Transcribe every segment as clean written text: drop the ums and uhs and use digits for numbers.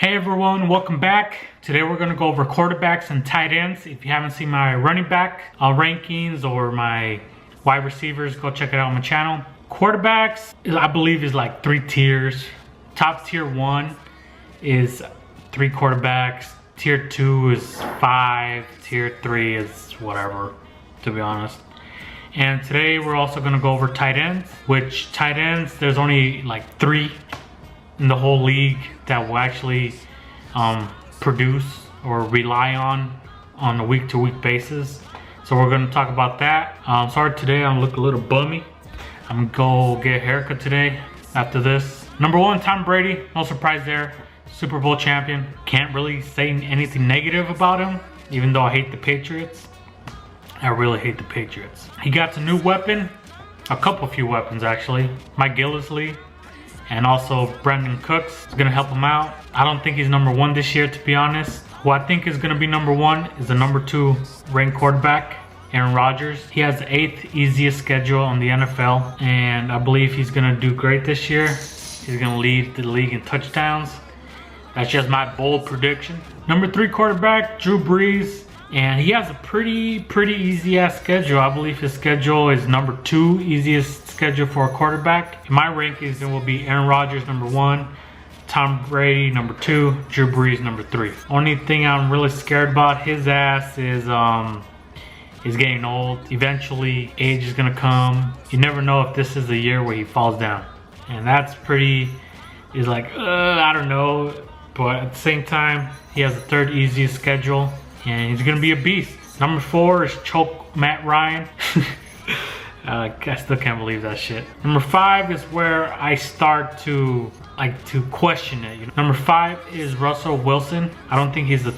Hey everyone, welcome back. Today we're going to go over quarterbacks and tight ends. If you haven't seen my running back rankings or my wide receivers, go check it out on my channel. Quarterbacks, I believe, is like 3 tiers. Top tier 1 is 3 quarterbacks. Tier 2 is 5. Tier 3 is whatever, to be honest. And today we're also going to go over tight ends, which tight ends, there's only like 3 in the whole league that will actually produce or rely on a week-to-week basis. So we're going to talk about that. Sorry, today I look a little bummy. I'm gonna go get a haircut today after this. Number 1, Tom Brady. No surprise there. Super Bowl champion. Can't really say anything negative about him, even though I hate the Patriots. I really hate the Patriots. He got a new weapon, a few weapons actually. Mike Gillislee and also Brandon Cooks is gonna help him out. I don't think he's number 1 this year, to be honest. Who I think is gonna be number 1 is the number 2 ranked quarterback, Aaron Rodgers. He has the 8th easiest schedule on the NFL, and I believe he's gonna do great this year. He's gonna lead the league in touchdowns. That's just my bold prediction. Number 3 quarterback, Drew Brees. And he has a pretty easy ass schedule. I believe his schedule is number 2 easiest schedule for a quarterback. In my rankings, it will be Aaron Rodgers number 1, Tom Brady number 2, Drew Brees number 3. Only thing I'm really scared about his ass is he's getting old. Eventually, age is gonna come. You never know if this is the year where he falls down. And that's is like, I don't know. But at the same time, he has the 3rd easiest schedule. And he's gonna be a beast. Number 4 is choke Matt Ryan. I still can't believe that shit. Number 5 is where I start to question it. You know? Number 5 is Russell Wilson. I don't think he's a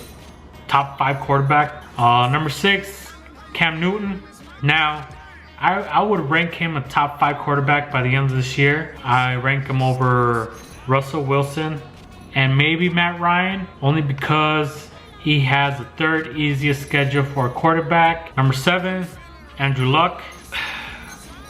top 5 quarterback. Number 6, Cam Newton. Now, I would rank him a top 5 quarterback by the end of this year. I rank him over Russell Wilson and maybe Matt Ryan, only because he has the 3rd easiest schedule for a quarterback. Number 7, Andrew Luck.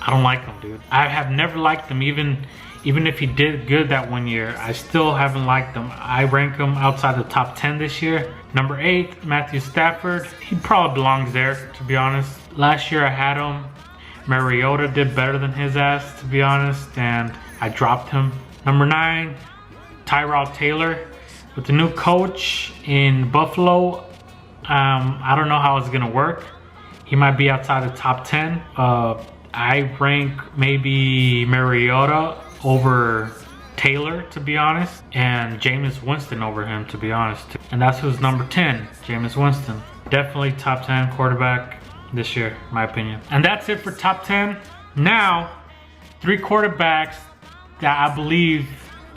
I don't like him, dude. I have never liked him, even if he did good that 1 year. I still haven't liked him. I rank him outside the top 10 this year. Number 8, Matthew Stafford. He probably belongs there, to be honest. Last year I had him. Mariota did better than his ass, to be honest, and I dropped him. Number 9, Tyrod Taylor. With the new coach in Buffalo, I don't know how it's gonna work. He might be outside the top 10. I rank maybe Mariota over Taylor, to be honest, and Jameis Winston over him, to be honest. And that's who's number 10, Jameis Winston. Definitely top 10 quarterback this year, in my opinion. And that's it for top 10. Now, 3 quarterbacks that I believe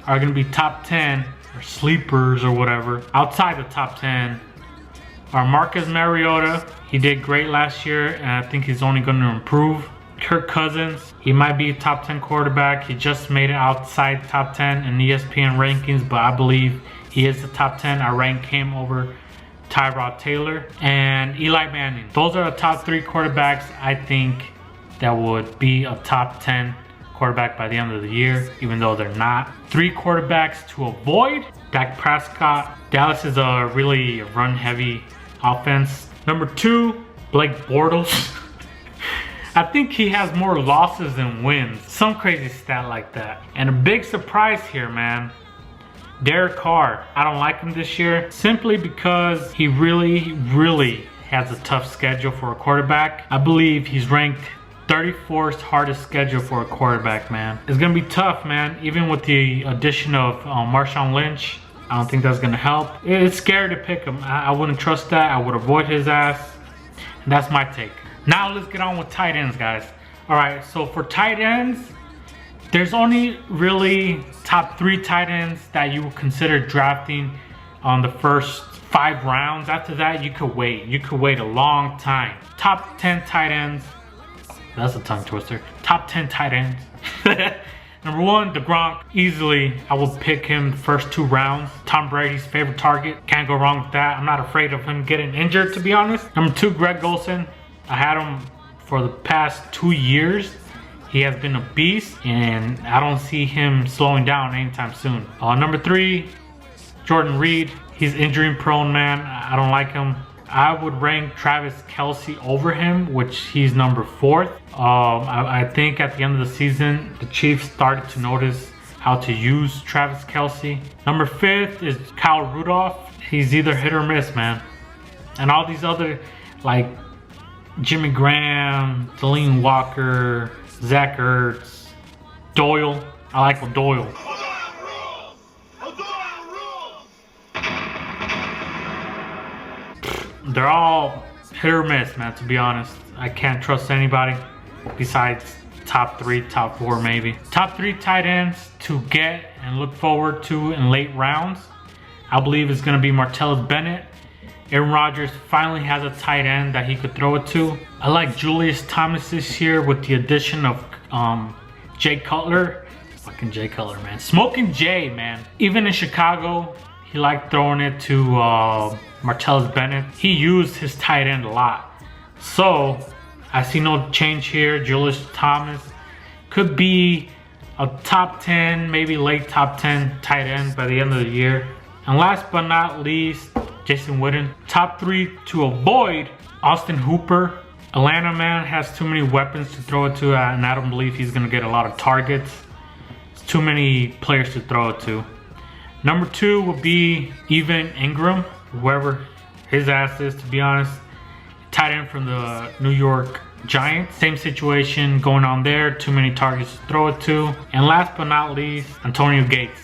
are gonna be top 10 or sleepers or whatever outside the top 10 are Marcus Mariota. He did great last year and I think he's only going to improve. Kirk Cousins, he might be a top 10 quarterback. He just made it outside top 10 in ESPN rankings, but I believe he is the top 10. I rank him over Tyrod Taylor and Eli Manning. Those are the top 3 quarterbacks I think that would be a top 10 quarterback by the end of the year, even though they're not. 3 quarterbacks to avoid: Dak Prescott. Dallas is a really run-heavy offense. Number 2, Blake Bortles. I think he has more losses than wins. Some crazy stat like that. And a big surprise here, man. Derek Carr. I don't like him this year simply because he really has a tough schedule for a quarterback. I believe he's ranked 34th hardest schedule for a quarterback, man. It's gonna be tough, man. Even with the addition of Marshawn Lynch, I don't think that's gonna help. It's scary to pick him. I wouldn't trust that. I would avoid his ass. And that's my take. Now let's get on with tight ends, guys. All right, so for tight ends, there's only really top 3 tight ends that you would consider drafting on the first 5 rounds. After that, you could wait. You could wait a long time. Top 10 tight ends. That's a tongue twister. Top 10 tight ends. Number 1, the Gronk. Easily, I will pick him the first 2 rounds. Tom Brady's favorite target. Can't go wrong with that. I'm not afraid of him getting injured, to be honest. Number 2, Greg Olsen. I had him for the past 2 years. He has been a beast, and I don't see him slowing down anytime soon. Number 3, Jordan Reed, he's injury prone, man. I don't like him. I would rank Travis Kelce over him, which he's number 4th. I think at the end of the season, the Chiefs started to notice how to use Travis Kelce. Number 5th is Kyle Rudolph. He's either hit or miss, man. And all these other, like Jimmy Graham, Delane Walker, Zach Ertz, Doyle. I like Doyle. They're all hit or miss, man, to be honest. I can't trust anybody besides top 3, top 4 maybe. Top 3 tight ends to get and look forward to in late rounds, I believe is going to be Martellus Bennett. Aaron Rodgers finally has a tight end that he could throw it to. I like Julius Thomas this year with the addition of Jay Cutler. Fucking Jay Cutler, man. Smoking Jay, man. Even in Chicago, he liked throwing it to Martellus Bennett. He used his tight end a lot. So, I see no change here. Julius Thomas could be a top 10, maybe late top 10 tight end by the end of the year. And last but not least, Jason Witten. Top 3 to avoid, Austin Hooper. Atlanta, man, has too many weapons to throw it to, and I don't believe he's going to get a lot of targets. It's too many players to throw it to. Number 2 would be Evan Ingram, whoever his ass is, to be honest. Tight end from the New York Giants. Same situation going on there. Too many targets to throw it to. And last but not least, Antonio Gates.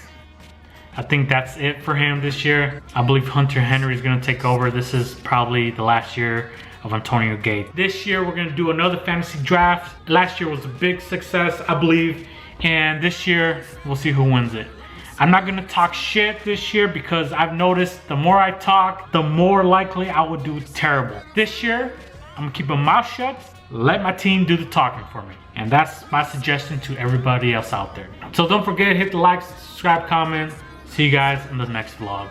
I think that's it for him this year. I believe Hunter Henry is going to take over. This is probably the last year of Antonio Gates. This year, we're going to do another fantasy draft. Last year was a big success, I believe. And this year, we'll see who wins it. I'm not going to talk shit this year because I've noticed the more I talk, the more likely I would do terrible. This year, I'm going to keep my mouth shut. Let my team do the talking for me. And that's my suggestion to everybody else out there. So don't forget, hit the like, subscribe, comment. See you guys in the next vlog.